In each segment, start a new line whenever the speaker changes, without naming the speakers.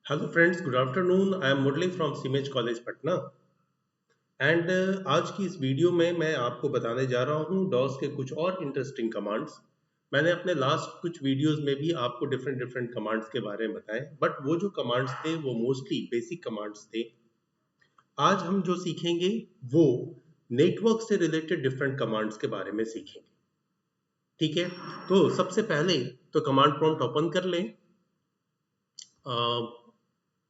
Hello friends, good afternoon. I am Murli from CIMAGE college Patna and आज की इस video में मैं आपको बताने जा रहा हूँ डॉस के कुछ और इंटरेस्टिंग कमांड्स। मैंने अपने लास्ट कुछ वीडियोस में भी आपको डिफरेंट डिफरेंट कमांड्स के बारे में बताए, बट वो जो कमांड्स थे वो मोस्टली बेसिक कमांड्स थे। आज हम जो सीखेंगे वो नेटवर्क से रिलेटेड डिफरेंट कमांड्स के बारे में सीखेंगे। ठीक है, तो सबसे पहले तो कमांड प्रॉम्प्ट ओपन कर लें।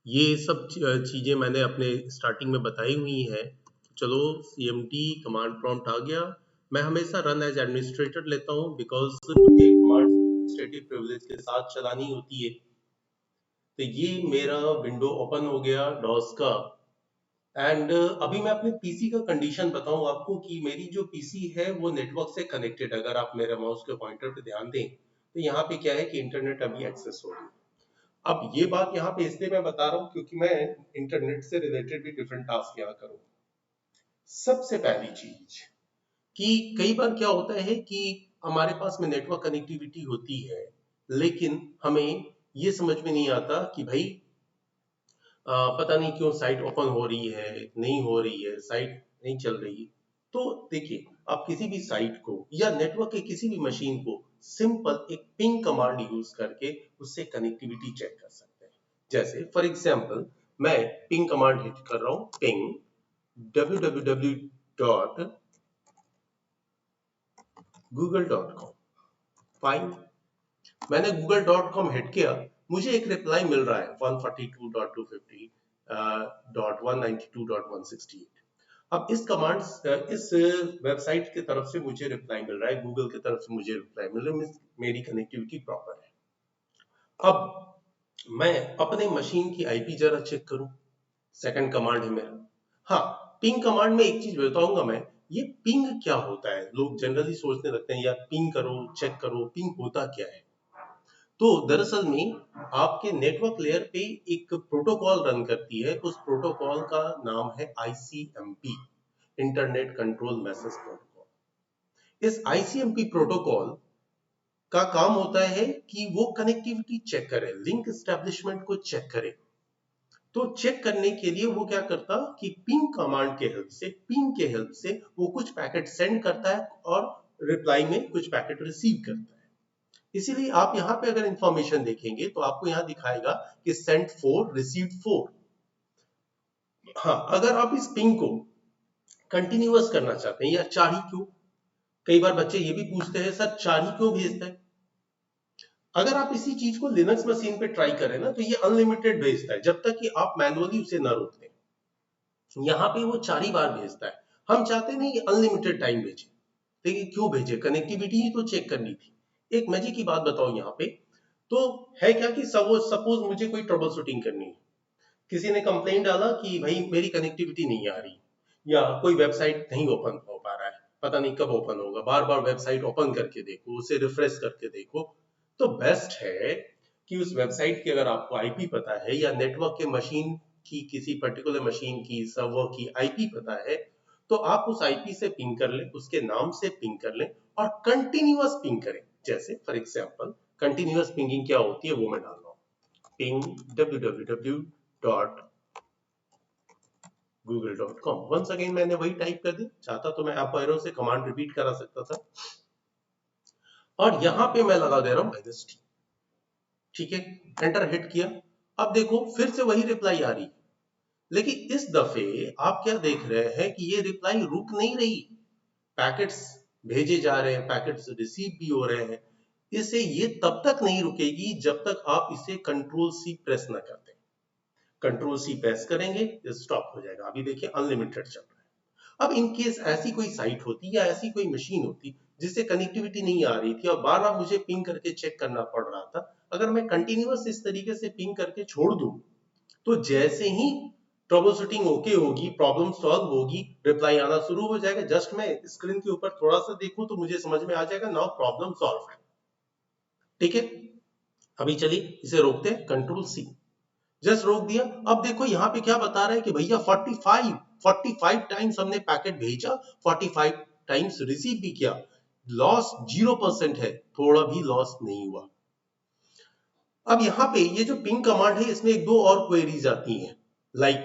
ये सब चीज़ें मैंने अपने स्टार्टिंग में बताई हुई हैं। चलो cmd कमांड प्रॉम्प्ट आ गया। मैं हमेशा रन एज एडमिनिस्ट्रेटर लेता हूँ बिकॉज मुझे कमांड एडमिनिस्ट्रेटिव प्रिविलेज के साथ चलानी होती है। तो ये मेरा विंडो ओपन हो गया डॉस का। एंड अभी मैं अपने पीसी का कंडीशन बताऊं आपको कि मेरी जो पीसी है वो नेटवर्क से कनेक्टेड। अगर आप मेरे माउस के पॉइंटर पे ध्यान दें तो यहाँ पे क्या है कि इंटरनेट अभी एक्सेस हो रही है। अब ये बात यहाँ पे इसलिए मैं बता रहा हूँ क्योंकि मैं इंटरनेट से रिलेटेड भी डिफरेंट टास्क यहाँ करूँ। सबसे पहली चीज कि कई बार क्या होता है कि हमारे पास में नेटवर्क कनेक्टिविटी होती है, लेकिन हमें ये समझ में नहीं आता कि भाई पता नहीं क्यों साइट ओपन हो रही है, नहीं हो रही है, साइट नहीं चल रही। तो देखिए, आप किसी भी साइट को या नेटवर्क के किसी भी मशीन को सिंपल एक पिंग कमांड यूज करके उससे कनेक्टिविटी चेक कर सकते हैं। जैसे फॉर एग्जांपल मैं पिंग कमांड हिट कर रहा हूं, पिंग www.google.com। फाइन, मैंने google.com हिट किया, मुझे एक रिप्लाई मिल रहा है 142.250.192.168। अब इस कमांड इस वेबसाइट की तरफ से मुझे रिप्लाई मिल रहा है, गूगल की तरफ से मुझे रिप्लाई मिल रहा है, मेरी कनेक्टिविटी प्रॉपर है। अब मैं अपने मशीन की आईपी जरा चेक करूं। सेकंड कमांड है मेरा। हाँ, पिंग कमांड में एक चीज बताऊंगा मैं। ये पिंग क्या होता है, लोग जनरली सोचने लगते हैं यार पिंग करो चेक करो, पिंग होता क्या है। तो दरअसल में आपके नेटवर्क लेयर पे एक प्रोटोकॉल रन करती है, उस प्रोटोकॉल का नाम है ICMP, internet control message protocol. इस आईसीएमपी प्रोटोकॉल का काम होता है कि वो कनेक्टिविटी चेक करे, लिंक एस्टेब्लिशमेंट को चेक करे। तो चेक करने के लिए वो क्या करता कि पिंग कमांड के हेल्प से, पिंग के हेल्प से वो कुछ पैकेट सेंड करता है और रिप्लाई में कुछ पैकेट रिसीव करता है। इसीलिए आप यहाँ पे अगर इंफॉर्मेशन देखेंगे तो आपको यहाँ दिखाएगा कि सेंट 4 रिसीव्ड 4। हाँ, अगर आप इस पिंग को कंटिन्यूअस करना चाहते हैं या 4 ही क्यों, कई बार बच्चे ये भी पूछते हैं सर 4 ही क्यों भेजता है। अगर आप इसी चीज को लिनक्स मशीन पे ट्राई करें ना तो ये अनलिमिटेड भेजता है जब तक कि आप मैनुअली उसे ना रोक दें। यहाँ पे वो 4 ही बार भेजता है। हम चाहते नहीं कि अनलिमिटेड टाइम भेजे, लेकिन क्यों भेजे, कनेक्टिविटी ही तो चेक करनी थी। एक मजे की बात बताओ यहाँ पे, तो है क्या कि सपोज मुझे कोई ट्रबल शूटिंग करनी है। किसी ने कंप्लेंट डाला कि भाई मेरी कनेक्टिविटी नहीं आ रही, या कोई वेबसाइट नहीं ओपन हो पा रहा है, पता नहीं कब ओपन होगा, बार बार वेबसाइट ओपन करके देखो, उसे रिफ्रेश करके देखो। तो बेस्ट है कि उस वेबसाइट की अगर आपको आईपी पता है या नेटवर्क के मशीन की, किसी पर्टिकुलर मशीन की सर्वर की आईपी पता है, तो आप उस आईपी से पिंग कर लें, उसके नाम से पिंग कर लें और कंटिन्यूअस पिंग करें। जैसे फॉर एग्जांपल कंटिन्यूअस पिंगिंग क्या होती है वो मैं डाल रहा हूं, पिंग www.google.com। वंस अगेन मैंने वही टाइप कर दी, चाहता तो मैं अप एरो से कमांड रिपीट करा सकता था, और यहां पे मैं लगा दे रहा हूं -t। ठीक है, एंटर हिट किया। अब देखो फिर से वही रिप्लाई आ रही, लेकिन इस दफे आप क्या देख रहे हैं कि ये रिप्लाई रुक नहीं रही, पैकेट्स भेजे जा रहे हैं, पैकेट्स रिसीव भी हो रहे हैं। इसे ये तब तक नहीं रुकेगी जब तक आप इसे कंट्रोल सी प्रेस ना करते। कंट्रोल सी प्रेस करेंगे स्टॉप हो जाएगा। अभी देखिए अनलिमिटेड चल रहा है। अब इन केस ऐसी कोई साइट होती या ऐसी कोई मशीन होती जिससे कनेक्टिविटी नहीं आ रही थी और बार बार मुझे पिंग करके चेक करना पड़ रहा था, अगर मैं कंटिन्यूअस इस तरीके से पिंग करके छोड़ दूं तो जैसे ही ट्रबल शूटिंग ओके होगी, प्रॉब्लम सॉल्व होगी, रिप्लाई आना शुरू हो जाएगा। जस्ट मैं स्क्रीन के ऊपर थोड़ा सा देखूं तो मुझे समझ में आ जाएगा नाउ प्रॉब्लम सॉल्व है। ठीक है, अभी चलिए इसे रोकते हैं, कंट्रोल सी, जस्ट रोक दिया। अब देखो यहाँ पे क्या बता रहा है कि भैया 45 टाइम्स हमने पैकेट भेजा, 45 टाइम्स रिसीव भी किया, लॉस 0% है, थोड़ा भी लॉस नहीं हुआ। अब यहाँ पे ये जो पिंग कमांड है इसमें एक दो और क्वेरीज आती हैं, लाइक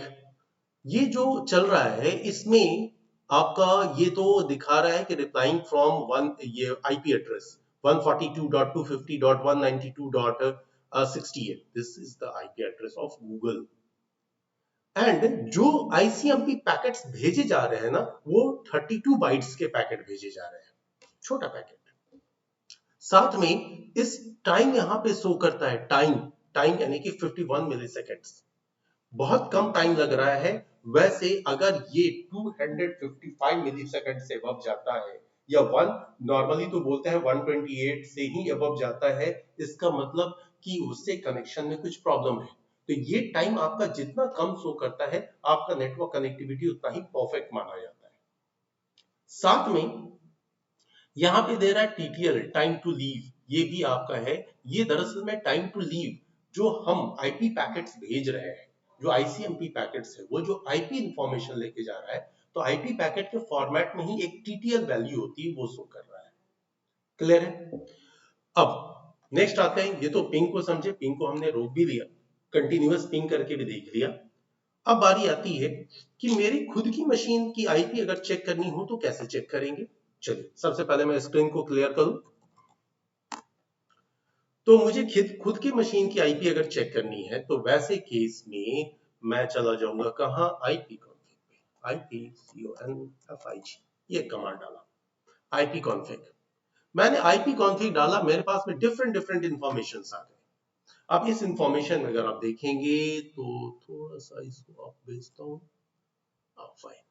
ये जो चल रहा है इसमें आपका ये तो दिखा रहा है कि रिप्लाइंग फ्रॉम वन ये IP address 142.250.192.68, this is the IP address of Google. And जो आईसीएमपी पैकेट्स भेजे जा रहे हैं ना वो 32 बाइट्स के पैकेट भेजे जा रहे हैं, छोटा पैकेट। साथ में इस टाइम यहाँ पे शो करता है, टाइम टाइम यानी कि 51 मिली सेकेंड्स, बहुत कम टाइम लग रहा है। वैसे अगर ये 255 मिली सेकेंड से अबव जाता है या वन नॉर्मली तो बोलते हैं 128 से ही अबव जाता है, इसका मतलब कि उससे कनेक्शन में कुछ प्रॉब्लम है। तो ये टाइम आपका जितना कम शो करता है आपका नेटवर्क कनेक्टिविटी उतना ही परफेक्ट माना जाता है। साथ में यहाँ पे दे रहा है टीटीएल, टाइम टू लीव, ये भी आपका है। ये दरअसल में टाइम टू लीव जो हम आईपी पैकेट्स भेज रहे हैं, जो आईसीएमपी पैकेट्स है, वो जो आईपी इंफॉर्मेशन लेके जा रहा है, तो आईपी पैकेट के फॉर्मेट में ही एक टीटीएल वैल्यू होती है, वो शो कर रहा है। क्लियर है? अब नेक्स्ट आते हैं, ये तो पिंग को समझे, पिंग को हमने रोक भी लिया, कंटिन्यूअस पिंग करके भी देख लिया। अब बारी आती है कि मेरी खुद की मशीन की आईपी अगर चेक करनी हो तो कैसे चेक करेंगे। चलिए सबसे पहले मैं स्क्रीन को क्लियर करूं। तो मुझे खुद की मशीन की आईपी अगर चेक करनी है तो वैसे केस में मैं चला जाऊंगा कहां, आईपी कॉन्फ़िग पे, IPCONFIG, ये कमांड डाला, आईपी कॉन्फ़िग। मैंने आईपी कॉन्फ़िग डाला, मेरे पास में डिफरेंट डिफरेंट इंफॉर्मेशन आ गए। अब इस इंफॉर्मेशन में अगर आप देखेंगे तो थोड़ा सा इसको आप भेजता हूं, फाइन,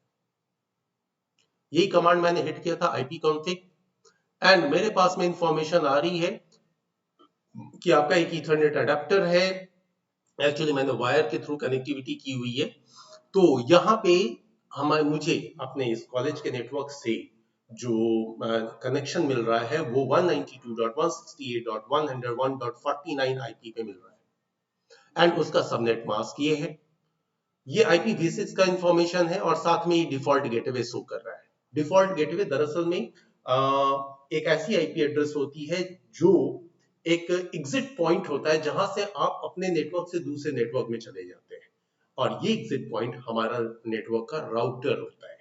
यही कमांड मैंने हिट किया था, आईपी कॉन्फ़िग, एंड मेरे पास में इंफॉर्मेशन आ रही है कि आपका एक ईथरनेट अडेप्टर है, एक्चुअली मैंने वायर के थ्रू कनेक्टिविटी की हुई है। तो यहाँ पे मुझे अपने इस कॉलेज के नेटवर्क से जो कनेक्शन मिल रहा है वो 192.168.101.49 आईपी पे मिल रहा है, एंड उसका सबनेट मास्क ये है, ये IPv6 का इंफॉर्मेशन है, और साथ में ये डिफॉल्ट गेटवे शो कर रहा है। डिफॉल्ट गेटवे दरअसल में एक ऐसी आईपी एड्रेस होती है जो एक एग्जिट पॉइंट होता है जहां से आप अपने नेटवर्क से दूसरे नेटवर्क में चले जाते हैं, और ये एग्जिट पॉइंट हमारा नेटवर्क का राउटर होता है,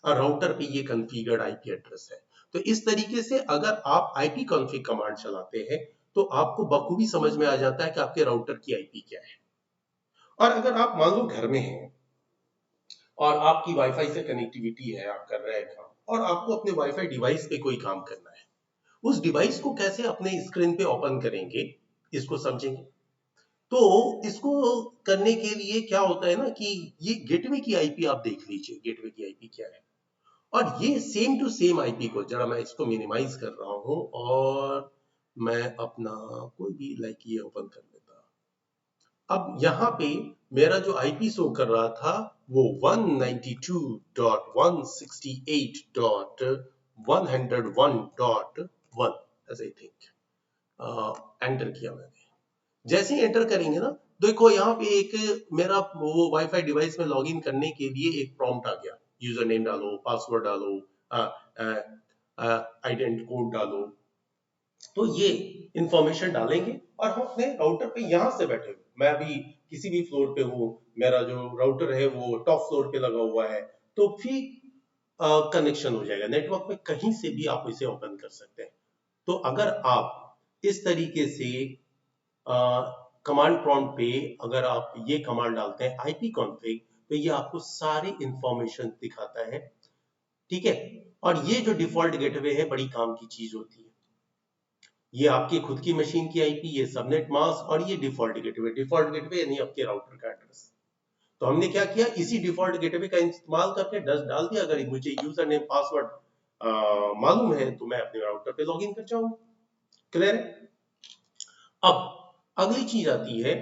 और राउटर पे ये कॉन्फ़िगर्ड आईपी एड्रेस है। तो इस तरीके से अगर आप आईपी कॉन्फ़िग कमांड चलाते हैं तो आपको बखूबी समझ में आ जाता है कि आपके राउटर की आईपी क्या है। और अगर आप मान लो घर में हैं और आपकी वाईफाई से कनेक्टिविटी है, आप कर रहे हैं काम, और आपको अपने वाईफाई डिवाइस पे कोई काम करना है, उस डिवाइस को कैसे अपने स्क्रीन पे ओपन करेंगे, इसको समझेंगे। तो इसको करने के लिए क्या होता है ना कि ये गेटवे की आईपी आप देख लीजिए, गेटवे की आईपी क्या है, और ये सेम टू सेम आईपी को, जरा मैं इसको मिनिमाइज कर रहा हूं और मैं अपना कोई भी लाइक ये ओपन कर लेता। अब यहाँ पे मेरा जो आईपी शो कर रहा था वो 192.168.101.1, ऐसे ही थिंक, एंटर किया मैंने। जैसे ही एंटर करेंगे ना, देखो यहाँ पे एक मेरा वो वाईफाई डिवाइस में लॉगिन करने के लिए एक प्रॉम्प्ट आ गया, यूजर नेम डालो, पासवर्ड डालो, आइडेंट कोड डालो। तो ये इंफॉर्मेशन डालेंगे और हम अपने राउटर पे यहां से बैठे हुए, मैं अभी किसी भी फ्लोर पे हूँ, मेरा जो राउटर है वो टॉप फ्लोर पे लगा हुआ है, तो फिर कनेक्शन हो जाएगा नेटवर्क में, कहीं से भी आप इसे ओपन कर सकते हैं। तो अगर आप इस तरीके से कमांड प्रॉम्प्ट पे अगर आप ये कमांड डालते हैं आईपी कॉन्फ़िग, तो ये आपको सारी इंफॉर्मेशन दिखाता है, ठीक है। और ये जो डिफॉल्ट गेटवे है बड़ी काम की चीज होती है, ये आपकी खुद की मशीन की आईपी, ये सबनेट मास्क, और ये डिफॉल्ट गेटवे, डिफॉल्ट गेटवे यानी आपके राउटर का एड्रेस। तो हमने क्या किया, इसी डिफॉल्ट गेटवे का इस्तेमाल करके डाल दिया, अगर मुझे यूजर नेम पासवर्ड मालूम है तो मैं अपने राउटर पे लॉगिन कर जाऊंगा। क्लियर है? अब अगली चीज आती है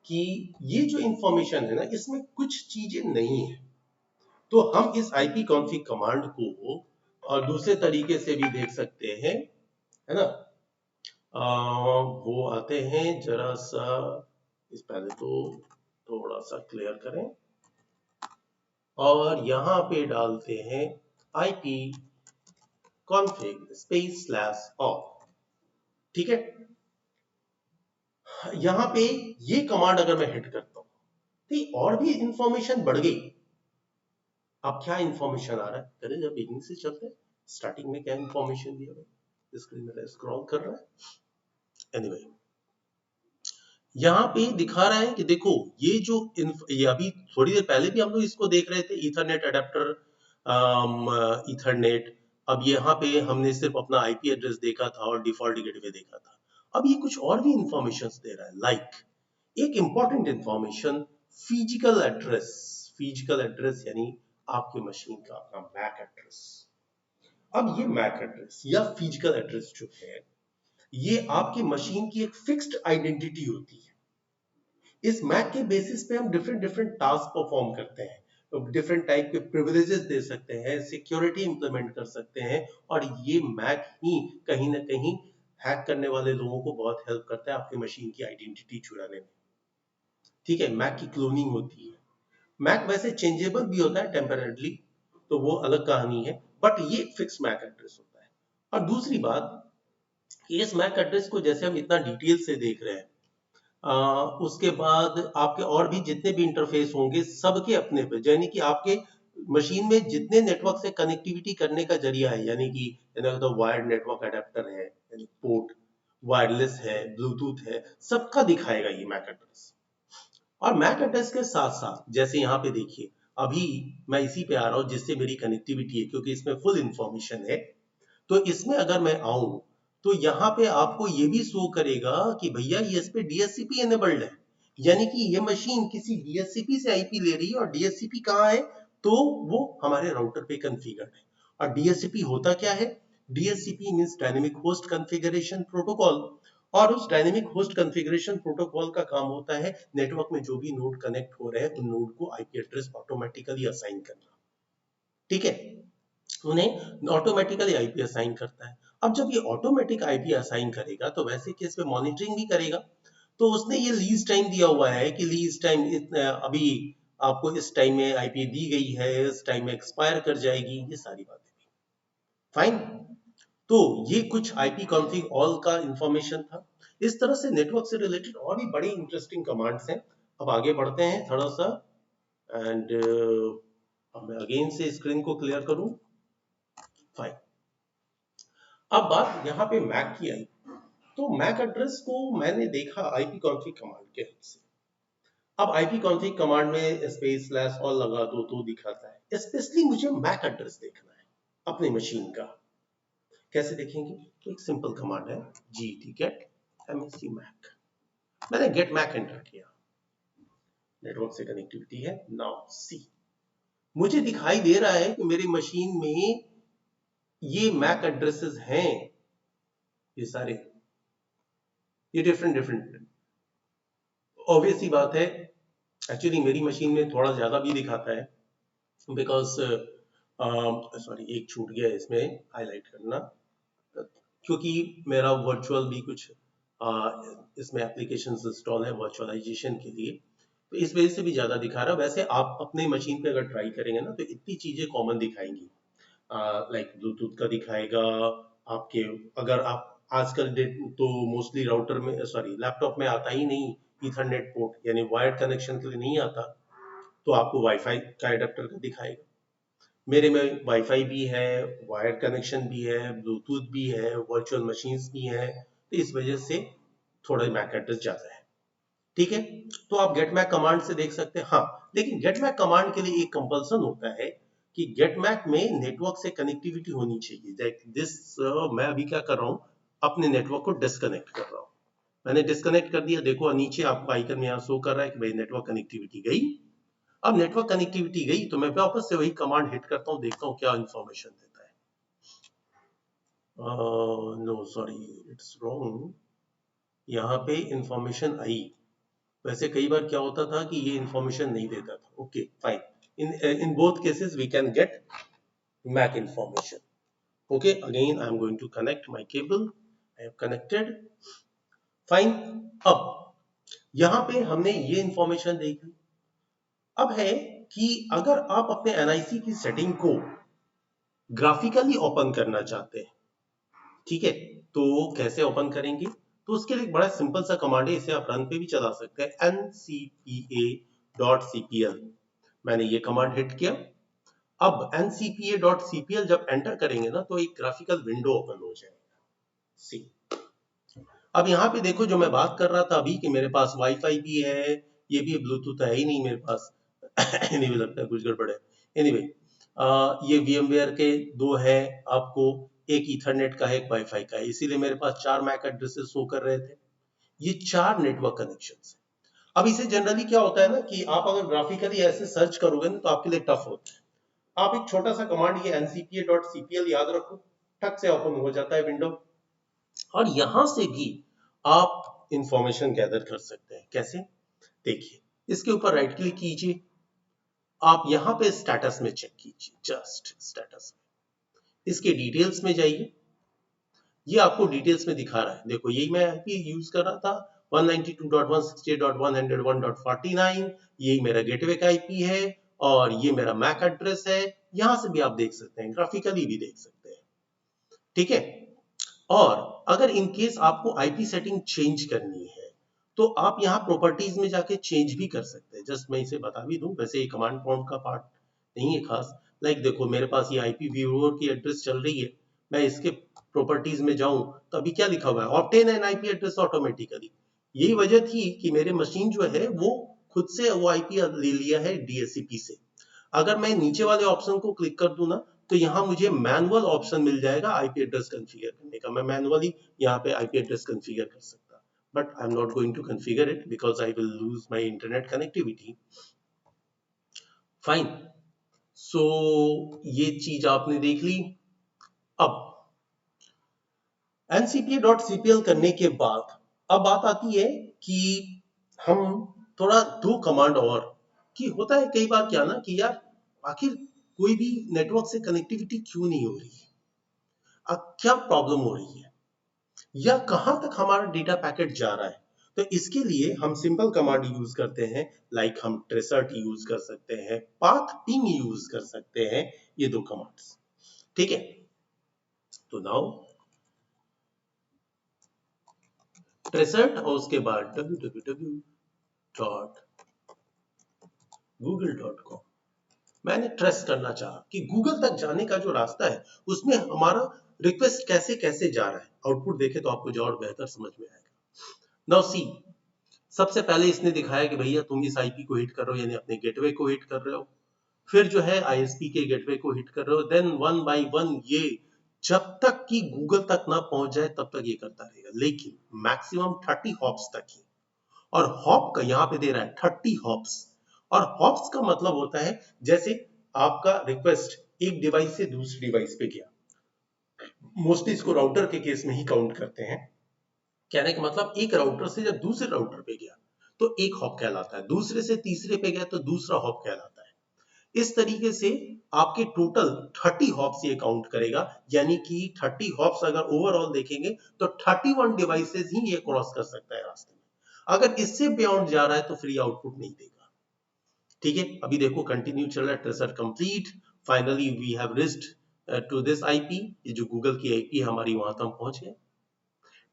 कि ये जो इंफॉर्मेशन है ना इसमें कुछ चीजें नहीं है, तो हम इस आईपी कॉन्फ़िग कमांड को और दूसरे तरीके से भी देख सकते हैं, है ना। वो आते हैं जरा सा, इस पहले तो थोड़ा सा क्लियर करें, और यहां पे डालते हैं IP config space slash of, ठीक है। यहाँ पे ये कमांड अगर मैं हिट करता हूँ तो और भी इंफॉर्मेशन बढ़ गई। अब क्या इंफॉर्मेशन आ रहा है, पहले जब बिगिनिंग से चलते हैं, स्टार्टिंग में क्या इंफॉर्मेशन दिया है, स्क्रीन में स्क्रॉल कर रहा है। एनीवे यहाँ पे दिखा रहा है कि देखो ये जो ये अभी थोड़ी देर पहले भी हम लोग इसको देख रहे थे, ईथरनेट अडेप्टर, ईथरनेट। अब यहाँ पे हमने सिर्फ अपना आईपी एड्रेस देखा था और डिफॉल्ट गेटवे देखा था। अब ये कुछ और भी इंफॉर्मेशन दे रहा है, लाइक एक important information, physical address. Physical address यानी आपके मशीन का अपना मैक एड्रेस। अब ये मैक एड्रेस या फिजिकल एड्रेस जो है, ये आपकी मशीन की एक फिक्स्ड आइडेंटिटी होती है। इस मैक के बेसिस पे हम डिफरेंट डिफरेंट टास्क परफॉर्म करते हैं, डिफरेंट टाइप के प्रिविलेजेस दे सकते हैं, सिक्योरिटी इंप्लीमेंट कर सकते हैं, और ये मैक ही कहीं ना कहीं हैक करने वाले लोगों को बहुत हेल्प करता है आपकी मशीन की आइडेंटिटी चुराने में। ठीक है, मैक की क्लोनिंग होती है। मैक वैसे चेंजेबल भी होता है टेम्पररीली, तो वो अलग कहानी है, बट ये फिक्स मैक एड्रेस होता है। और दूसरी बात, इस मैक एड्रेस को जैसे हम इतना डिटेल से देख रहे हैं, उसके बाद आपके और भी जितने भी इंटरफेस होंगे सबके अपने पे, यानी कि आपके मशीन में जितने नेटवर्क से कनेक्टिविटी करने का जरिया है, यानी कि तो वायर्ड नेटवर्क अडेप्टर है, यानी पोर्ट, वायरलेस है, ब्लूटूथ है, सबका दिखाएगा ये मैक एड्रेस। और मैक एड्रेस के साथ साथ जैसे यहाँ पे देखिए, अभी मैं इसी पे आ रहा हूँ जिससे मेरी कनेक्टिविटी है, क्योंकि इसमें फुल इंफॉर्मेशन है। तो इसमें अगर मैं आऊं तो यहाँ पे आपको ये भी शो करेगा कि भैया ये इस पे डीएचसीपी एनेबल्ड है, यानी कि ये मशीन किसी डीएचसीपी से आईपी ले रही है, और डीएचसीपी कहाँ है, तो वो हमारे राउटर पे कॉन्फ़िगर्ड है। और डीएचसीपी होता क्या है, DHCP means dynamic host configuration protocol. और उस डायनेमिक होस्ट कॉन्फ़िगरेशन प्रोटोकॉल का काम होता है नेटवर्क में जो भी नोड कनेक्ट हो रहे हैं उन नोड को आईपी एड्रेस ऑटोमेटिकली असाइन करना। ठीक है, उन्हें ऑटोमेटिकली आईपी असाइन करता है। अब जब ये ऑटोमेटिक आईपी असाइन करेगा तो वैसे केस पे मॉनिटरिंग भी करेगा। तो उसने ये लीज टाइम दिया हुआ है कि लीज टाइम अभी आपको इस टाइम में आईपी दी गई है, इस टाइम में एक्सपायर कर जाएगी, ये सारी बातें। फाइन। तो ये कुछ आईपी कॉन्फ़िग ऑल का इंफॉर्मेशन था। इस तरह से नेटवर्क से रिलेटेड और भी बड़ी इंटरेस्टिंग कमांड्स हैं। अब आगे बढ़ते हैं थोड़ा सा, एंड अब मैं अगेन से स्क्रीन को क्लियर करूं। फाइन। अब बात यहाँ पे मैक की आई, तो मैक एड्रेस को मैंने देखा आईपी कॉन्फ़िग कमांड के हेल्प से। अब आईपी कॉन्फ़िग कमांड में स्पेस स्लैश ऑल लगा दो तो दिखाता है। स्पेशली मुझे मैक एड्रेस देखना है अपनी मशीन का। कैसे देखेंगे, तो एक सिंपल कमांड है, get get msc मैक। मैंने गेट मैक एंटर किया, नेटवर्क से कनेक्टिविटी है। नाउ सी, मुझे दिखाई दे रहा है कि मेरी मशीन में ये मैक एड्रेसेस हैं, ये सारे, ये डिफरेंट डिफरेंट। ऑब्वियस सी बात है, एक्चुअली मेरी मशीन में थोड़ा ज्यादा भी दिखाता है, बिकॉज सॉरी एक छूट गया इसमें हाईलाइट करना, क्योंकि मेरा वर्चुअल भी कुछ इसमें एप्लीकेशन इंस्टॉल है वर्चुअलाइजेशन के लिए, तो इस वजह से भी ज्यादा दिखा रहा है। वैसे आप अपने मशीन पे अगर ट्राई करेंगे ना तो इतनी चीजें कॉमन दिखाएंगी, लाइक ब्लूटूथ का दिखाएगा आपके, अगर आप आजकल तो मोस्टली राउटर में सॉरी लैपटॉप में आता ही नहीं ईथरनेट पोर्ट, यानी वायर्ड कनेक्शन के लिए नहीं आता, तो आपको वाईफाई का एडेप्टर का दिखाएगा। मेरे में वाईफाई भी है, वायर्ड कनेक्शन भी है, ब्लूटूथ भी है, वर्चुअल मशीन्स भी है, तो इस वजह से थोड़ा मैक एड्रेस ज्यादा है। ठीक है, तो आप गेट मैक कमांड से देख सकते हैं। हाँ, लेकिन गेट मैक कमांड के लिए एक कंपल्सन होता है कि गेट मैक में नेटवर्क से कनेक्टिविटी होनी चाहिए। लाइक दिस, मैं अभी क्या कर रहा हूँ, अपने नेटवर्क को डिस्कनेक्ट कर रहा हूँ। मैंने डिस्कनेक्ट कर दिया, देखो नीचे आपको आइकन में यहाँ शो कर रहा है कि भाई नेटवर्क कनेक्टिविटी गई। अब नेटवर्क कनेक्टिविटी गई तो मैं वापस से वही कमांड हिट करता हूँ, देखता हूँ क्या इंफॉर्मेशन देता है। नो सॉरी, इट्स रॉन्ग, यहाँ पे इंफॉर्मेशन आई। वैसे कई बार क्या होता था कि ये इंफॉर्मेशन नहीं देता था। Okay fine, in both cases we can get MAC information. Okay, again I am going to connect my cable. I have connected. Fine. अब यहाँ पे हमने ये इंफॉर्मेशन देखी। अब है कि अगर आप अपने NIC की सेटिंग को ग्राफिकली ओपन करना चाहते हैं, ठीक है, तो कैसे ओपन करेंगे, तो उसके लिए एक बड़ा सिंपल सा कमांड है, इसे आप रन पे भी चला सकते हैं, ncpa.cpl। मैंने ये कमांड हिट किया। अब ncpa.cpl जब एंटर करेंगे ना तो एक ग्राफिकल विंडो ओपन हो जाएगा। सी, अब यहाँ पे देखो, जो मैं बात कर रहा था अभी कि मेरे पास वाईफाई भी है, ये भी ब्लूटूथ है ही नहीं मेरे पास। एनीवे लगता है कुछ गड़बड़ है। एनीवे ये VMware के दो है, आपको एक ईथरनेट का है, एक वाईफाई का है, इसीलिए मेरे पास 4 मैक एड्रेसेस शो कर रहे थे। ये 4 नेटवर्क कनेक्शंस है। अब इसे जनरली क्या होता है ना कि आप अगर ग्राफिकली ऐसे सर्च करोगे ना तो आपके लिए टफ होता है। आप एक छोटा सा कमांड ये ncpa.cpl याद रखो, ठक से ओपन हो जाता है विंडो, और यहां से भी आप इंफॉर्मेशन गैदर कर सकते हैं। कैसे? देखिए, इसके ऊपर राइट क्लिक कीजिए, आप यहां पे स्टेटस में चेक कीजिए, जस्ट स्टेटस में इसके डिटेल्स में जाइए। ये आपको डिटेल्स में दिखा रहा है, देखो यही मैं आईपी यूज कर रहा था 192.168.100.149, यही मेरा गेटवे का आईपी है और ये मेरा मैक एड्रेस है। यहां से भी आप देख सकते हैं, ग्राफिकली भी देख सकते हैं, ठीक है। और अगर इन केस आपको आईपी सेटिंग चेंज करनी है तो आप यहाँ प्रॉपर्टीज में जाके चेंज भी कर सकते हैं। जस्ट मैं इसे बता भी दूं, वैसे ये कमांड प्रॉम्प्ट का पार्ट नहीं है खास। लाइक देखो, मेरे पास ये आईपी व्यूअर की एड्रेस चल रही है, मैं इसके प्रॉपर्टीज में जाऊं तो अभी क्या लिखा हुआ है, obtain N IP address automatically. यही वजह थी कि मेरे मशीन जो है वो खुद से वो आईपी ले लिया है डीएचसीपी से। अगर मैं नीचे वाले ऑप्शन को क्लिक कर दूं ना तो यहाँ मुझे मैनुअल ऑप्शन मिल जाएगा आईपी एड्रेस कॉन्फ़िगर करने का। मैं मैनुअली यहाँ पे आईपी एड्रेस कॉन्फ़िगर कर सकता, but I am not going to configure it because I will lose my internet connectivity. Fine, so ये चीज आपने देख ली। अब ncpa.cpl करने के बाद अब बात आती है कि हम थोड़ा दो कमांड और, कि होता है कई बार क्या ना कि यार आखिर कोई भी नेटवर्क से कनेक्टिविटी क्यों नहीं हो रही है, अब क्या प्रॉब्लम हो रही है या कहां तक हमारा डेटा पैकेट जा रहा है। तो इसके लिए हम सिंपल कमांड यूज करते हैं, लाइक हम ट्रेसर्ट यूज कर सकते हैं, पाथ पिंग यूज कर सकते हैं, ये दो कमांड्स, ठीक है। तो नाउ ट्रेसर्ट और उसके बाद www.google.com। मैंने ट्रेस करना चाहा कि गूगल तक जाने का जो रास्ता है उसमें हमारा रिक्वेस्ट कैसे कैसे जा रहा है। आउटपुट देखे तो आपको जो और बेहतर समझ में आएगा। नाउ सी, सबसे पहले इसने दिखाया कि भैया तुम इस आईपी को हिट कर रहे हो, यानी अपने गेटवे को हिट कर रहे हो, फिर जो है आईएसपी के गेटवे को हिट कर रहे हो, देन वन बाय वन ये जब तक कि गूगल तक ना पहुंच जाए तब तक ये करता रहेगा, लेकिन मैक्सिमम 30 हॉप्स तक ही। और हॉप का यहाँ पे दे रहा है 30 हॉप्स, और हॉप्स का मतलब होता है जैसे आपका रिक्वेस्ट एक डिवाइस से दूसरी डिवाइस पे गया, मोस्टली इसको राउटर के केस में ही काउंट करते हैं। कहने का मतलब एक राउटर से जब दूसरे राउटर पे गया तो एक हॉप कहलाता है, दूसरे से तीसरे पे गया तो दूसरा हॉप कहलाता है। इस तरीके से आपके टोटल 30 हॉप्स ये काउंट करेगा, यानी कि 30 हॉप्स अगर ओवरऑल देखेंगे तो 31 डिवाइसेस ही ये क्रॉस कर सकता है रास्ते में। अगर इससे बियॉन्ड जा रहा है तो फ्री आउटपुट नहीं देगा, ठीक है। अभी देखो कंटिन्यू चल रहा है, tracer complete, finally we have reached to this IP, ये जो गूगल की आईपी हमारी वहां तक हम पहुंच गए।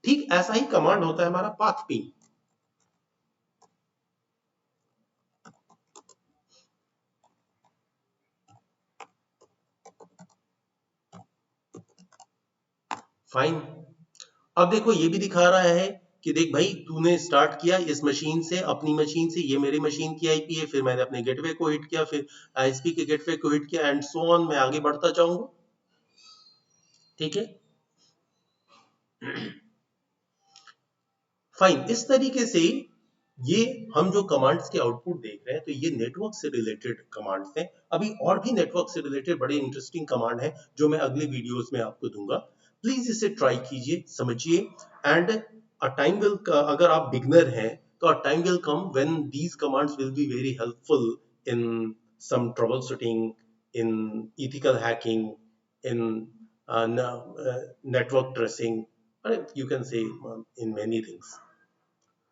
ठीक ऐसा ही कमांड होता है हमारा पाथ पिंग। फाइन, अब देखो ये भी दिखा रहा है कि देख भाई तूने स्टार्ट किया इस मशीन से, अपनी मशीन से, ये मेरी मशीन की आईपी है, फिर मैंने अपने गेटवे को हिट किया, फिर आईएसपी के गेटवे को हिट किया, एंड सो ऑन, मैं आगे बढ़ता जाऊंगा, ठीक है। फाइन, इस तरीके से ये हम जो कमांड्स के आउटपुट देख रहे हैं तो ये नेटवर्क से रिलेटेड कमांड्स हैं। अभी और भी नेटवर्क से रिलेटेड बड़े इंटरेस्टिंग कमांड है जो मैं अगले वीडियोस में आपको दूंगा। प्लीज इसे ट्राई कीजिए, समझिए, एंड अ टाइम विल, अगर आप बिगनर हैं तो a time will come when these commands will be very helpful in some troubleshooting, in ethical hacking, in network tracing, you can say in many things.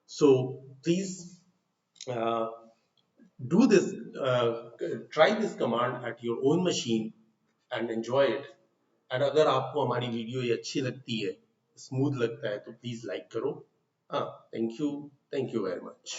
So please uh, do this, try this command at your own machine and enjoy it. And अगर आपको हमारी video ये अच्छी लगती है smooth लगता है तो प्लीज लाइक करो। हाँ, थैंक यू वेरी मच।